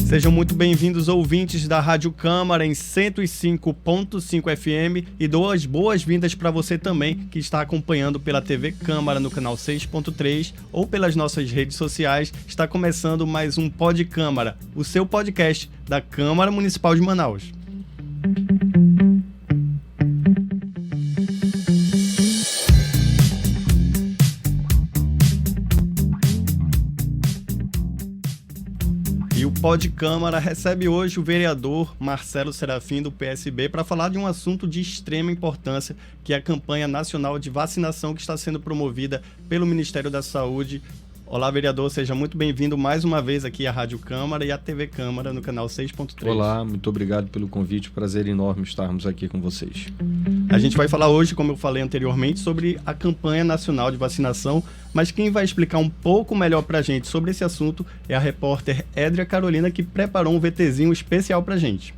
Sejam muito bem-vindos, ouvintes da Rádio Câmara em 105.5 FM, e dou as boas-vindas para você também que está acompanhando pela TV Câmara no canal 6.3 ou pelas nossas redes sociais. Está começando mais um Pod Câmara, o seu podcast da Câmara Municipal de Manaus. E o Pod Câmara recebe hoje o vereador Marcelo Serafim, do PSB, para falar de um assunto de extrema importância, que é a campanha nacional de vacinação que está sendo promovida pelo Ministério da Saúde. Olá, vereador, seja muito bem-vindo mais uma vez aqui à Rádio Câmara e à TV Câmara no canal 6.3. Olá, muito obrigado pelo convite, prazer enorme estarmos aqui com vocês. A gente vai falar hoje, como eu falei anteriormente, sobre a campanha nacional de vacinação, mas quem vai explicar um pouco melhor pra gente sobre esse assunto é a repórter Édria Carolina, que preparou um VTzinho especial pra gente.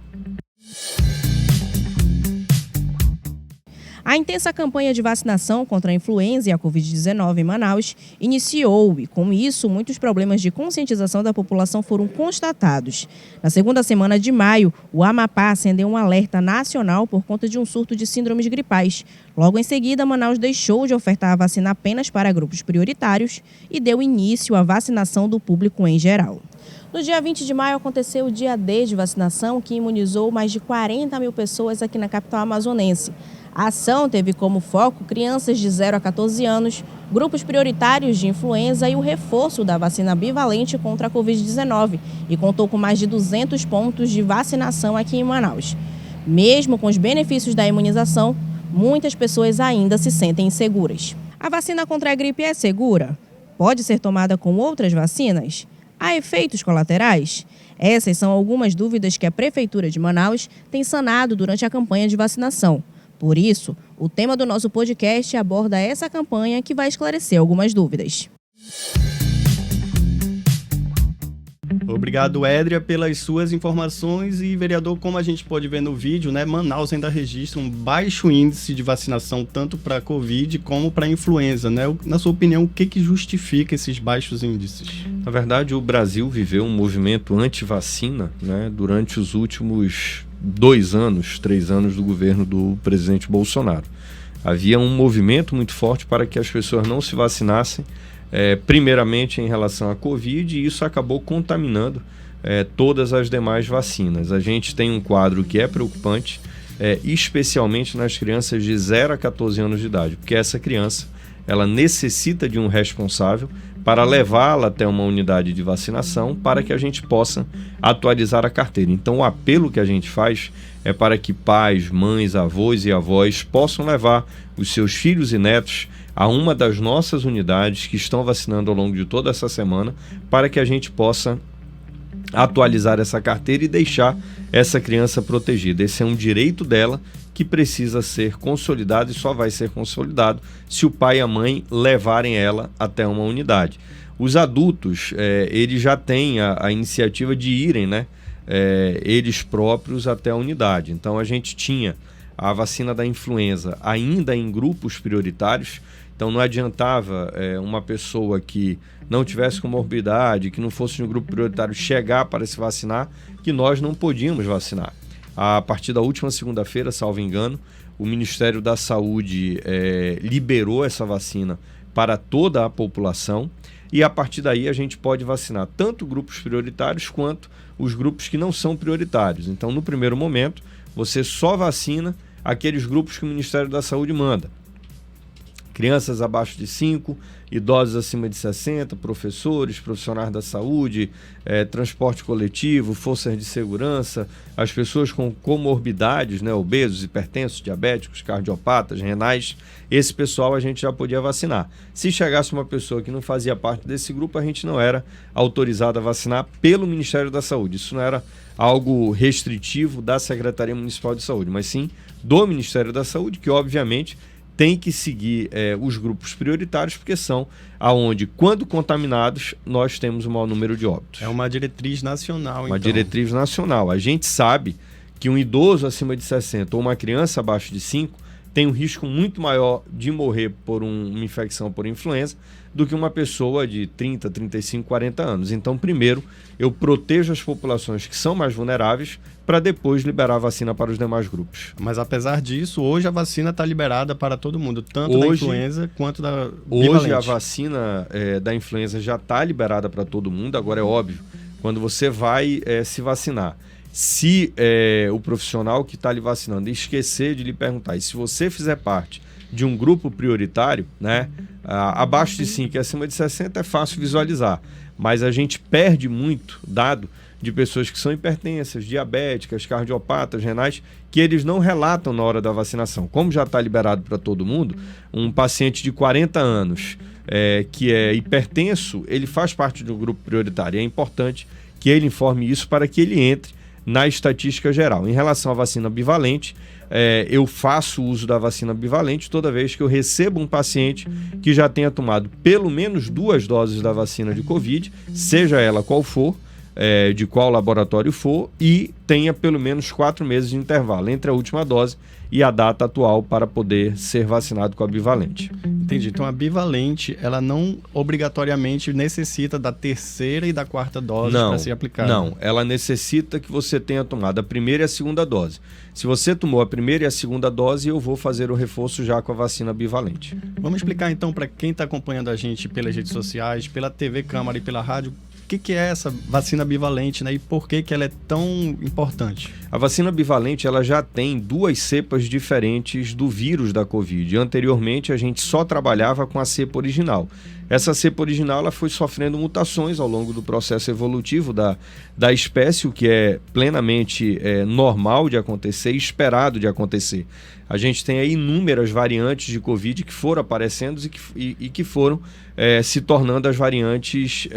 A intensa campanha de vacinação contra a influenza e a Covid-19 em Manaus iniciou e, com isso, muitos problemas de conscientização da população foram constatados. Na segunda semana de maio, o Amapá acendeu um alerta nacional por conta de um surto de síndromes gripais. Logo em seguida, Manaus deixou de ofertar a vacina apenas para grupos prioritários e deu início à vacinação do público em geral. No dia 20 de maio aconteceu o dia D de vacinação, que imunizou mais de 40 mil pessoas aqui na capital amazonense. A ação teve como foco crianças de 0 a 14 anos, grupos prioritários de influenza e o reforço da vacina bivalente contra a Covid-19 e contou com mais de 200 pontos de vacinação aqui em Manaus. Mesmo com os benefícios da imunização, muitas pessoas ainda se sentem inseguras. A vacina contra a gripe é segura? Pode ser tomada com outras vacinas? Há efeitos colaterais? Essas são algumas dúvidas que a Prefeitura de Manaus tem sanado durante a campanha de vacinação. Por isso, o tema do nosso podcast aborda essa campanha, que vai esclarecer algumas dúvidas. Obrigado, Édria, pelas suas informações. E, vereador, como a gente pode ver no vídeo, Manaus ainda registra um baixo índice de vacinação tanto para a Covid como para a influenza, Na sua opinião, o que justifica esses baixos índices? Na verdade, o Brasil viveu um movimento anti-vacina, durante os últimos 2 anos, 3 anos do governo do presidente Bolsonaro. Havia um movimento muito forte para que as pessoas não se vacinassem, primeiramente em relação à Covid, e isso acabou contaminando todas as demais vacinas. A gente tem um quadro que é preocupante, especialmente nas crianças de 0 a 14 anos de idade, porque essa criança ela necessita de um responsável para levá-la até uma unidade de vacinação para que a gente possa atualizar a carteira. Então, o apelo que a gente faz é para que pais, mães, avós e avós possam levar os seus filhos e netos a uma das nossas unidades que estão vacinando ao longo de toda essa semana, para que a gente possa atualizar essa carteira e deixar essa criança protegida. Esse é um direito dela que precisa ser consolidado, e só vai ser consolidado se o pai e a mãe levarem ela até uma unidade. Os adultos, eles já têm a iniciativa de irem, eles próprios até a unidade. Então, a gente tinha a vacina da influenza ainda em grupos prioritários. Então, não adiantava uma pessoa que não tivesse comorbidade, que não fosse de um grupo prioritário, chegar para se vacinar, que nós não podíamos vacinar. A partir da última segunda-feira, salvo engano, o Ministério da Saúde liberou essa vacina para toda a população, e a partir daí a gente pode vacinar tanto grupos prioritários quanto os grupos que não são prioritários. Então, no primeiro momento, você só vacina aqueles grupos que o Ministério da Saúde manda. Crianças abaixo de 5, idosos acima de 60, professores, profissionais da saúde, transporte coletivo, forças de segurança, as pessoas com comorbidades, obesos, hipertensos, diabéticos, cardiopatas, renais. Esse pessoal a gente já podia vacinar. Se chegasse uma pessoa que não fazia parte desse grupo, a gente não era autorizado a vacinar pelo Ministério da Saúde. Isso não era algo restritivo da Secretaria Municipal de Saúde, mas sim do Ministério da Saúde, que obviamente tem que seguir os grupos prioritários, porque são aonde, quando contaminados, nós temos o maior número de óbitos. É uma diretriz nacional, Uma diretriz nacional. A gente sabe que um idoso acima de 60 ou uma criança abaixo de 5 tem um risco muito maior de morrer por uma infecção por influenza do que uma pessoa de 30, 35, 40 anos. Então, primeiro, eu protejo as populações que são mais vulneráveis para depois liberar a vacina para os demais grupos. Mas, apesar disso, hoje a vacina está liberada para todo mundo, tanto da influenza quanto da bivalente. Hoje a vacina da influenza já está liberada para todo mundo. Agora, é óbvio, quando você vai se vacinar, se o profissional que está lhe vacinando esquecer de lhe perguntar, e se você fizer parte de um grupo prioritário, né, abaixo de 5 e acima de 60 é fácil visualizar, mas a gente perde muito dado de pessoas que são hipertensas, diabéticas, cardiopatas, renais, que eles não relatam na hora da vacinação. Como já está liberado para todo mundo, um paciente de 40 anos que é hipertenso, ele faz parte de um grupo prioritário. É importante que ele informe isso para que ele entre na estatística geral. Em relação à vacina bivalente, eu faço uso da vacina bivalente toda vez que eu recebo um paciente que já tenha tomado pelo menos 2 doses da vacina de Covid, seja ela qual for, de qual laboratório for, e tenha pelo menos 4 meses de intervalo entre a última dose e a data atual para poder ser vacinado com a bivalente. Entendi. Então a bivalente, ela não obrigatoriamente necessita da 3ª e da 4ª dose para ser aplicada? Não, ela necessita que você tenha tomado a 1ª e a 2ª dose. Se você tomou a 1ª e a 2ª dose, eu vou fazer o reforço já com a vacina bivalente. Vamos explicar então para quem está acompanhando a gente pelas redes sociais, pela TV Câmara e pela rádio, o que é essa vacina bivalente, né? E por que ela é tão importante? A vacina bivalente, ela já tem 2 cepas diferentes do vírus da Covid. Anteriormente, a gente só trabalhava com a cepa original. Essa cepa original ela foi sofrendo mutações ao longo do processo evolutivo da espécie, o que é plenamente normal de acontecer e esperado de acontecer. A gente tem aí inúmeras variantes de Covid que foram aparecendo e que foram se tornando as variantes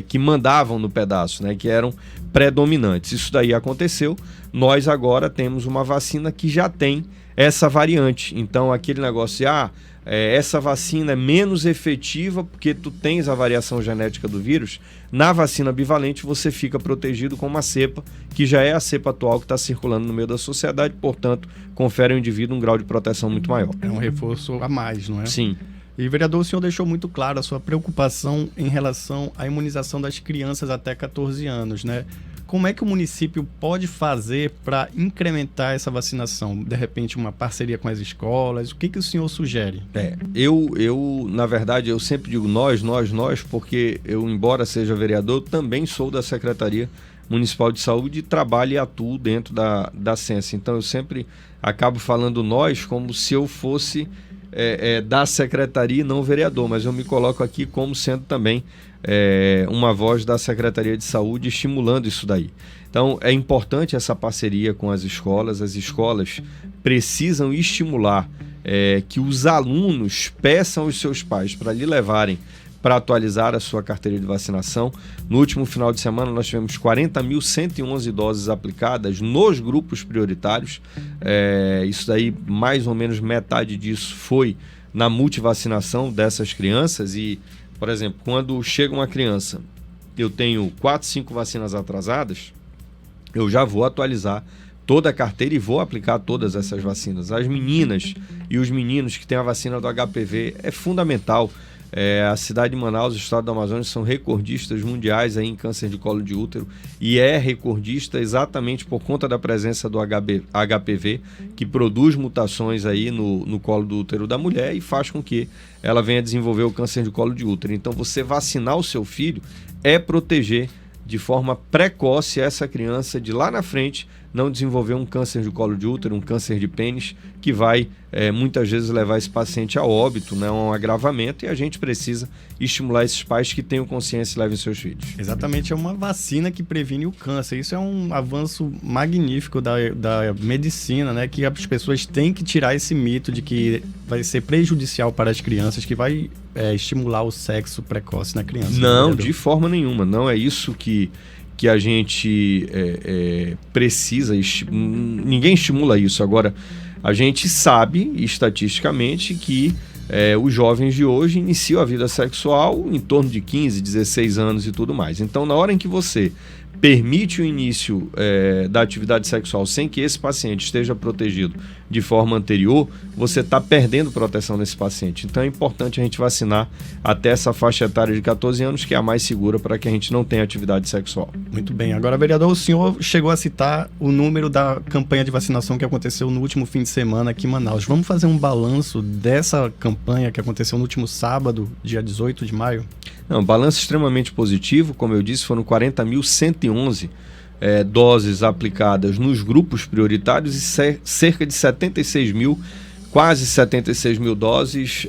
que mandavam no pedaço, né, que eram predominantes. Isso daí aconteceu. Nós agora temos uma vacina que já tem essa variante. Então, aquele negócio de essa vacina é menos efetiva porque tu tens a variação genética do vírus, na vacina bivalente você fica protegido com uma cepa que já é a cepa atual que está circulando no meio da sociedade, portanto, confere ao indivíduo um grau de proteção muito maior. É um reforço a mais, não é? Sim. E, vereador, o senhor deixou muito claro a sua preocupação em relação à imunização das crianças até 14 anos, né? Como é que o município pode fazer para incrementar essa vacinação? De repente, uma parceria com as escolas? O que o senhor sugere? Eu, na verdade, eu sempre digo nós, porque eu, embora seja vereador, também sou da Secretaria Municipal de Saúde e trabalho e atuo dentro da Sensa. Então, eu sempre acabo falando nós como se eu fosse da Secretaria e não vereador, mas eu me coloco aqui como sendo também uma voz da Secretaria de Saúde estimulando isso daí. Então, é importante essa parceria com as escolas precisam estimular que os alunos peçam os seus pais para lhe levarem para atualizar a sua carteira de vacinação. No último final de semana nós tivemos 40.111 doses aplicadas nos grupos prioritários. Isso daí, mais ou menos metade disso foi na multivacinação dessas crianças e, por exemplo, quando chega uma criança, eu tenho 4, 5 vacinas atrasadas, eu já vou atualizar toda a carteira e vou aplicar todas essas vacinas. As meninas e os meninos que têm a vacina do HPV é fundamental. A cidade de Manaus, o estado do Amazonas são recordistas mundiais aí em câncer de colo de útero e é recordista exatamente por conta da presença do HPV, que produz mutações aí no colo do útero da mulher e faz com que ela venha desenvolver o câncer de colo de útero. Então, você vacinar o seu filho é proteger de forma precoce essa criança de lá na frente não desenvolver um câncer de colo de útero, um câncer de pênis, que vai muitas vezes levar esse paciente a óbito, né, a um agravamento, e a gente precisa estimular esses pais que tenham consciência e levem seus filhos. Exatamente, é uma vacina que previne o câncer. Isso é um avanço magnífico da medicina, né, que as pessoas têm que tirar esse mito de que vai ser prejudicial para as crianças, que vai estimular o sexo precoce na criança. Não, de forma nenhuma. Não é isso que a gente precisa, ninguém estimula isso. Agora, a gente sabe estatisticamente que os jovens de hoje iniciam a vida sexual em torno de 15, 16 anos e tudo mais. Então, na hora em que você permite o início da atividade sexual sem que esse paciente esteja protegido de forma anterior, você está perdendo proteção nesse paciente. Então é importante a gente vacinar até essa faixa etária de 14 anos, que é a mais segura para que a gente não tenha atividade sexual. Muito bem. Agora, vereador, o senhor chegou a citar o número da campanha de vacinação que aconteceu no último fim de semana aqui em Manaus. Vamos fazer um balanço dessa campanha que aconteceu no último sábado, dia 18 de maio? Não, balanço extremamente positivo. Como eu disse, foram 40.111 doses aplicadas nos grupos prioritários e cerca de 76 mil, quase 76 mil doses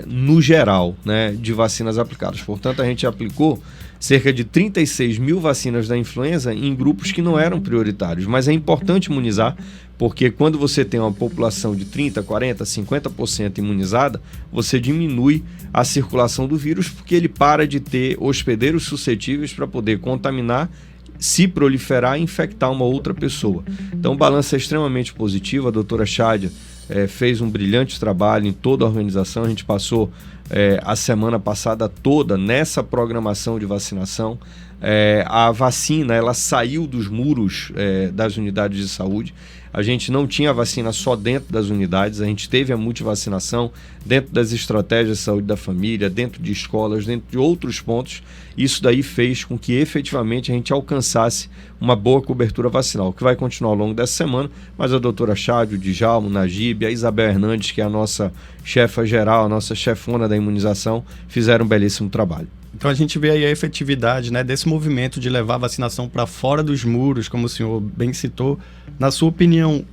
no geral, né, de vacinas aplicadas. Portanto, a gente aplicou cerca de 36 mil vacinas da influenza em grupos que não eram prioritários. Mas é importante imunizar, porque quando você tem uma população de 30%, 40%, 50% imunizada, você diminui a circulação do vírus, porque ele para de ter hospedeiros suscetíveis para poder contaminar, se proliferar e infectar uma outra pessoa. Então o balanço é extremamente positivo. A doutora Chádia fez um brilhante trabalho em toda a organização. A gente passou a semana passada toda nessa programação de vacinação. A vacina, ela saiu dos muros das unidades de saúde. A gente não tinha vacina só dentro das unidades, a gente teve a multivacinação dentro das estratégias de saúde da família, dentro de escolas, dentro de outros pontos. Isso daí fez com que efetivamente a gente alcançasse uma boa cobertura vacinal, que vai continuar ao longo dessa semana, mas a doutora Chádia, o Djalma, o Najib, a Isabel Hernandes, que é a nossa chefa geral, a nossa chefona da imunização, fizeram um belíssimo trabalho. Então a gente vê aí a efetividade, né, desse movimento de levar a vacinação para fora dos muros, como o senhor bem citou. Na sua opinião,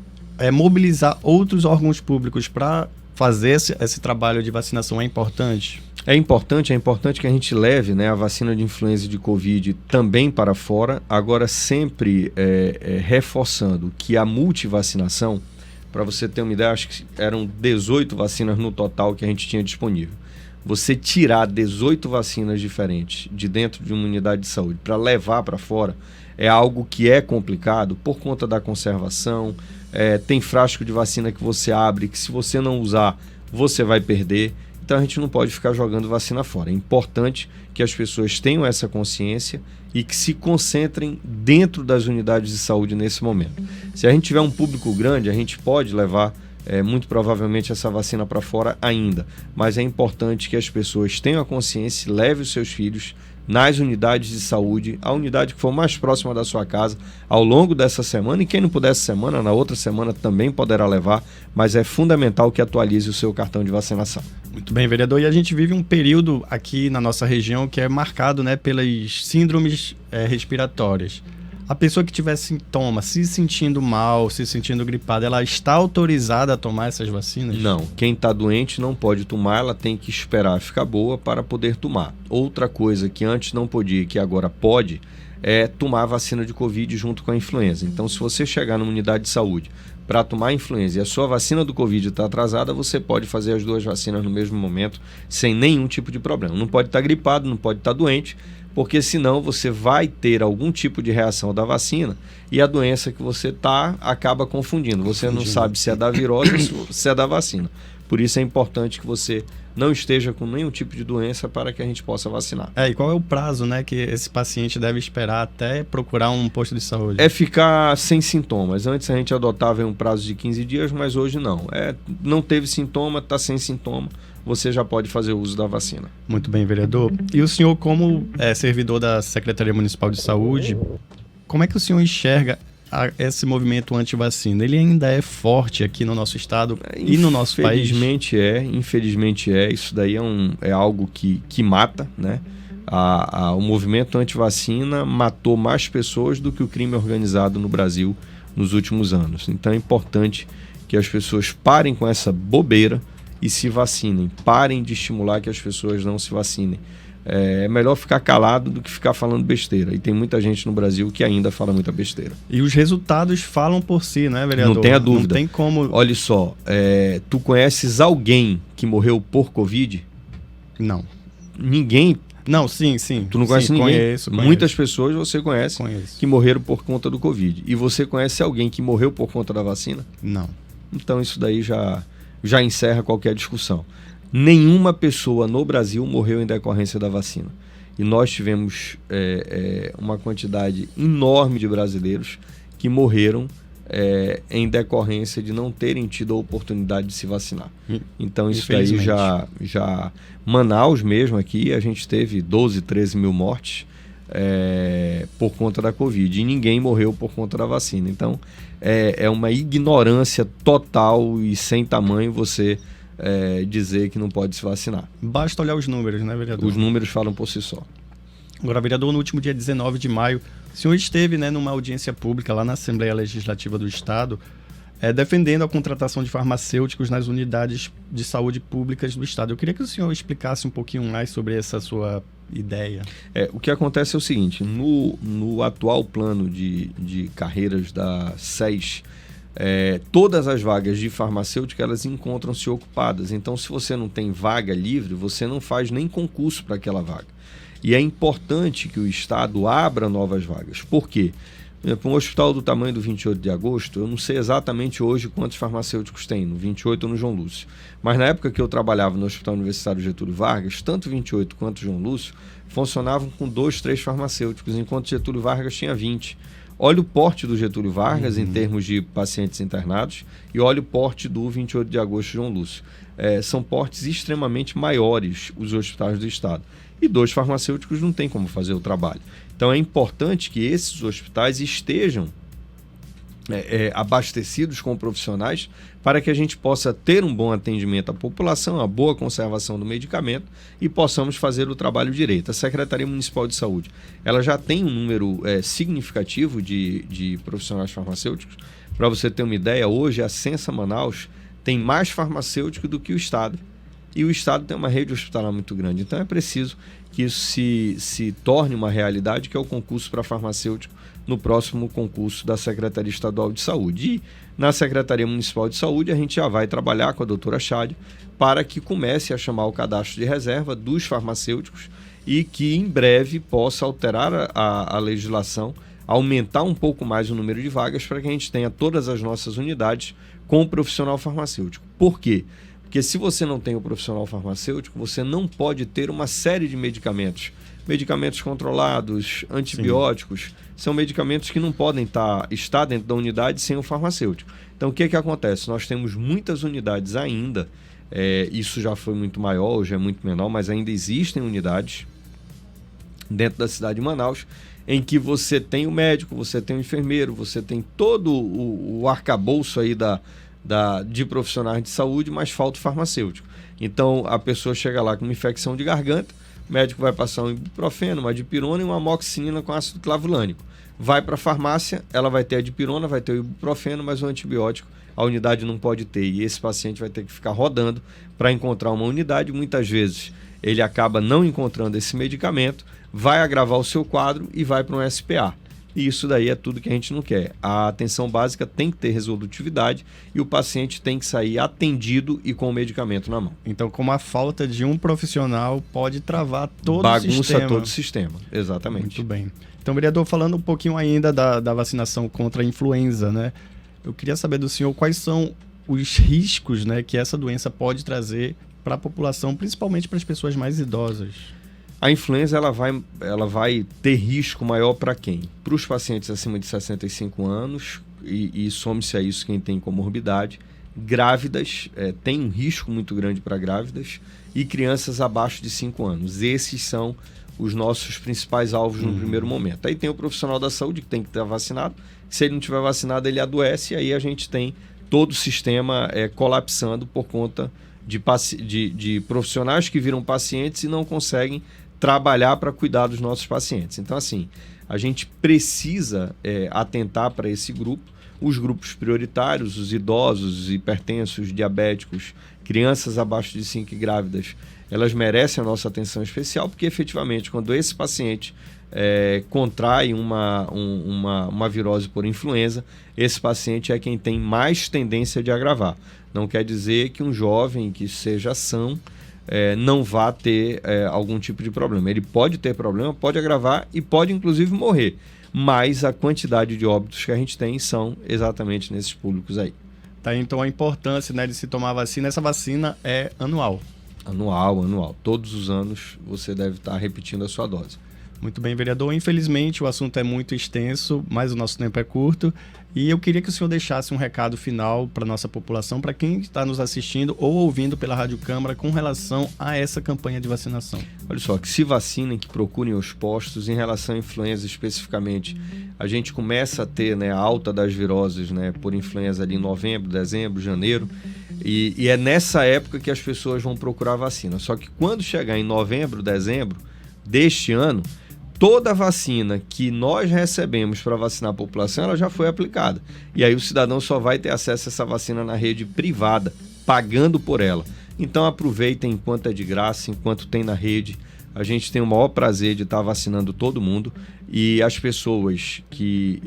mobilizar outros órgãos públicos para fazer esse trabalho de vacinação é importante? É importante que a gente leve, né, a vacina de influenza e de Covid também para fora, agora sempre reforçando que a multivacinação, para você ter uma ideia, acho que eram 18 vacinas no total que a gente tinha disponível. Você tirar 18 vacinas diferentes de dentro de uma unidade de saúde para levar para fora é algo que é complicado por conta da conservação. Tem frasco de vacina que você abre, que se você não usar, você vai perder. Então a gente não pode ficar jogando vacina fora. É importante que as pessoas tenham essa consciência e que se concentrem dentro das unidades de saúde nesse momento. Se a gente tiver um público grande, a gente pode levar muito provavelmente essa vacina para fora ainda, mas é importante que as pessoas tenham a consciência e levem os seus filhos nas unidades de saúde, a unidade que for mais próxima da sua casa, ao longo dessa semana, e quem não puder essa semana, na outra semana também poderá levar, mas é fundamental que atualize o seu cartão de vacinação. Muito bem, vereador, e a gente vive um período aqui na nossa região que é marcado, né, pelas síndromes respiratórias. A pessoa que tiver sintomas, se sentindo mal, se sentindo gripada, ela está autorizada a tomar essas vacinas? Não, quem está doente não pode tomar, ela tem que esperar ficar boa para poder tomar. Outra coisa que antes não podia e que agora pode é tomar a vacina de Covid junto com a influenza. Então, se você chegar numa unidade de saúde para tomar a influenza e a sua vacina do Covid está atrasada, você pode fazer as duas vacinas no mesmo momento sem nenhum tipo de problema. Não pode estar gripado, não pode estar doente, porque senão você vai ter algum tipo de reação da vacina e a doença que você acaba confundindo. Você não sabe se é da virose ou se é da vacina. Por isso é importante que você não esteja com nenhum tipo de doença para que a gente possa vacinar. E qual é o prazo, né, que esse paciente deve esperar até procurar um posto de saúde? É ficar sem sintomas. Antes a gente adotava um prazo de 15 dias, mas hoje não. Não teve sintoma, está sem sintoma, você já pode fazer uso da vacina. Muito bem, vereador. E o senhor, como servidor da Secretaria Municipal de Saúde, como é que o senhor enxerga esse movimento anti-vacina? Ele ainda é forte aqui no nosso estado e no nosso país? Infelizmente isso daí é algo que mata, né? O movimento anti-vacina matou mais pessoas do que o crime organizado no Brasil nos últimos anos. Então é importante que as pessoas parem com essa bobeira e se vacinem. Parem de estimular que as pessoas não se vacinem. É melhor ficar calado do que ficar falando besteira. E tem muita gente no Brasil que ainda fala muita besteira. E os resultados falam por si, né, vereador? Não tenha dúvida. Não tem como... Olha só, tu conheces alguém que morreu por Covid? Não. Ninguém? Não, sim. Tu não conhece ninguém? Conheço. Muitas pessoas você conhece que morreram por conta do Covid. E você conhece alguém que morreu por conta da vacina? Não. Então isso daí já encerra qualquer discussão. Nenhuma pessoa no Brasil morreu em decorrência da vacina. e nós tivemos uma quantidade enorme de brasileiros que morreram em decorrência de não terem tido a oportunidade de se vacinar. Então isso daí já Manaus mesmo aqui, a gente teve 12, 13 mil mortes por conta da Covid, e ninguém morreu por conta da vacina. Então é uma ignorância total e sem tamanho você dizer que não pode se vacinar. Basta olhar os números, né, vereador? Os números falam por si só. Agora, vereador, no último dia 19 de maio, o senhor esteve, né, numa audiência pública lá na Assembleia Legislativa do Estado, defendendo a contratação de farmacêuticos nas unidades de saúde públicas do Estado. Eu queria que o senhor explicasse um pouquinho mais sobre essa sua ideia. O que acontece é o seguinte, no atual plano de carreiras da SES, todas as vagas de farmacêutica, elas encontram-se ocupadas. Então, se você não tem vaga livre, você não faz nem concurso para aquela vaga. E é importante que o Estado abra novas vagas. Por quê? Para um hospital do tamanho do 28 de agosto, eu não sei exatamente hoje quantos farmacêuticos tem, no 28 ou no João Lúcio. Mas na época que eu trabalhava no Hospital Universitário Getúlio Vargas, tanto 28 quanto João Lúcio funcionavam com 2, 3 farmacêuticos, enquanto Getúlio Vargas tinha 20. Olha o porte do Getúlio Vargas em termos de pacientes internados e olha o porte do 28 de agosto João Lúcio. São portes extremamente maiores os hospitais do Estado. E 2 farmacêuticos não tem como fazer o trabalho. Então é importante que esses hospitais estejam abastecidos com profissionais para que a gente possa ter um bom atendimento à população, a boa conservação do medicamento e possamos fazer o trabalho direito. A Secretaria Municipal de Saúde ela já tem um número significativo de profissionais farmacêuticos. Para você ter uma ideia, hoje a Censa Manaus tem mais farmacêutico do que o Estado. E o Estado tem uma rede hospitalar muito grande. Então é preciso que isso se torne uma realidade, que é o concurso para farmacêutico no próximo concurso da Secretaria Estadual de Saúde. E na Secretaria Municipal de Saúde a gente já vai trabalhar com a doutora Chade para que comece a chamar o cadastro de reserva dos farmacêuticos e que em breve possa alterar a legislação, aumentar um pouco mais o número de vagas para que a gente tenha todas as nossas unidades com profissional farmacêutico. Por quê? Porque se você não tem o profissional farmacêutico, você não pode ter uma série de medicamentos. Medicamentos controlados, antibióticos, são medicamentos que não podem estar dentro da unidade sem o farmacêutico. Então, o que acontece? Nós temos muitas unidades ainda, isso já foi muito maior, hoje é muito menor, mas ainda existem unidades dentro da cidade de Manaus, em que você tem o médico, você tem o enfermeiro, você tem todo o arcabouço aí de profissionais de saúde, mas falta o farmacêutico. Então a pessoa chega lá com uma infecção de garganta, o médico vai passar um ibuprofeno, uma dipirona e uma amoxicilina com ácido clavulânico. Vai para a farmácia, ela vai ter a dipirona, vai ter o ibuprofeno, mas o antibiótico a unidade não pode ter. E esse paciente vai ter que ficar rodando para encontrar uma unidade. Muitas vezes ele acaba não encontrando esse medicamento, vai agravar o seu quadro e vai para um SPA. E isso daí é tudo que a gente não quer. A atenção básica tem que ter resolutividade e o paciente tem que sair atendido e com o medicamento na mão. Então, como a falta de um profissional pode travar todo o sistema. Bagunça todo o sistema, exatamente. Muito bem. Então, vereador, falando um pouquinho ainda da vacinação contra a influenza, né? Eu queria saber do senhor quais são os riscos, né, que essa doença pode trazer para a população, principalmente para as pessoas mais idosas. A influenza ela vai ter risco maior para quem? Para os pacientes acima de 65 anos e some-se a isso quem tem comorbidade. Grávidas, tem um risco muito grande para grávidas e crianças abaixo de 5 anos. Esses são os nossos principais alvos no primeiro momento. Aí tem o profissional da saúde que tem que estar vacinado. Se ele não tiver vacinado, ele adoece e aí a gente tem todo o sistema colapsando por conta de profissionais que viram pacientes e não conseguem trabalhar para cuidar dos nossos pacientes. Então, assim, a gente precisa atentar para esse grupo, os grupos prioritários, os idosos, os hipertensos, diabéticos, crianças abaixo de 5 e grávidas, elas merecem a nossa atenção especial, porque efetivamente, quando esse paciente contrai uma virose por influenza, esse paciente é quem tem mais tendência de agravar. Não quer dizer que um jovem que seja são não vá ter algum tipo de problema. Ele pode ter problema, pode agravar e pode inclusive morrer, mas a quantidade de óbitos que a gente tem são exatamente nesses públicos aí. Tá, então a importância, né, de se tomar a vacina, essa vacina é anual. Anual. Todos os anos você deve estar repetindo a sua dose. Muito bem, vereador. Infelizmente, o assunto é muito extenso, mas o nosso tempo é curto. E eu queria que o senhor deixasse um recado final para a nossa população, para quem está nos assistindo ou ouvindo pela Rádio Câmara com relação a essa campanha de vacinação. Olha só, que se vacinem, que procurem os postos. Em relação à influenza especificamente, a gente começa a ter, né, a alta das viroses, né, por influenza ali em novembro, dezembro, janeiro. E é nessa época que as pessoas vão procurar vacina. Só que quando chegar em novembro, dezembro deste ano, toda a vacina que nós recebemos para vacinar a população, ela já foi aplicada. E aí o cidadão só vai ter acesso a essa vacina na rede privada, pagando por ela. Então aproveitem enquanto é de graça, enquanto tem na rede. A gente tem o maior prazer de estar vacinando todo mundo. E as pessoas que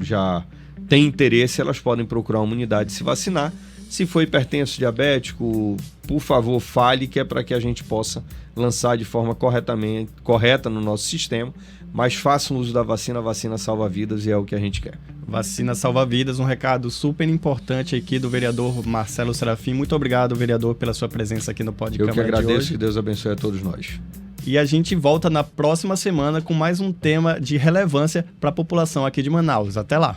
já têm interesse, elas podem procurar uma unidade e se vacinar. Se for hipertenso, diabético, por favor, fale, que é para que a gente possa lançar de forma correta no nosso sistema, mas façam uso da vacina, a vacina salva vidas e é o que a gente quer. Vacina salva vidas, um recado super importante aqui do vereador Marcelo Serafim. Muito obrigado, vereador, pela sua presença aqui no Pode Câmara de hoje. Eu que agradeço, que Deus abençoe a todos nós. E a gente volta na próxima semana com mais um tema de relevância para a população aqui de Manaus. Até lá!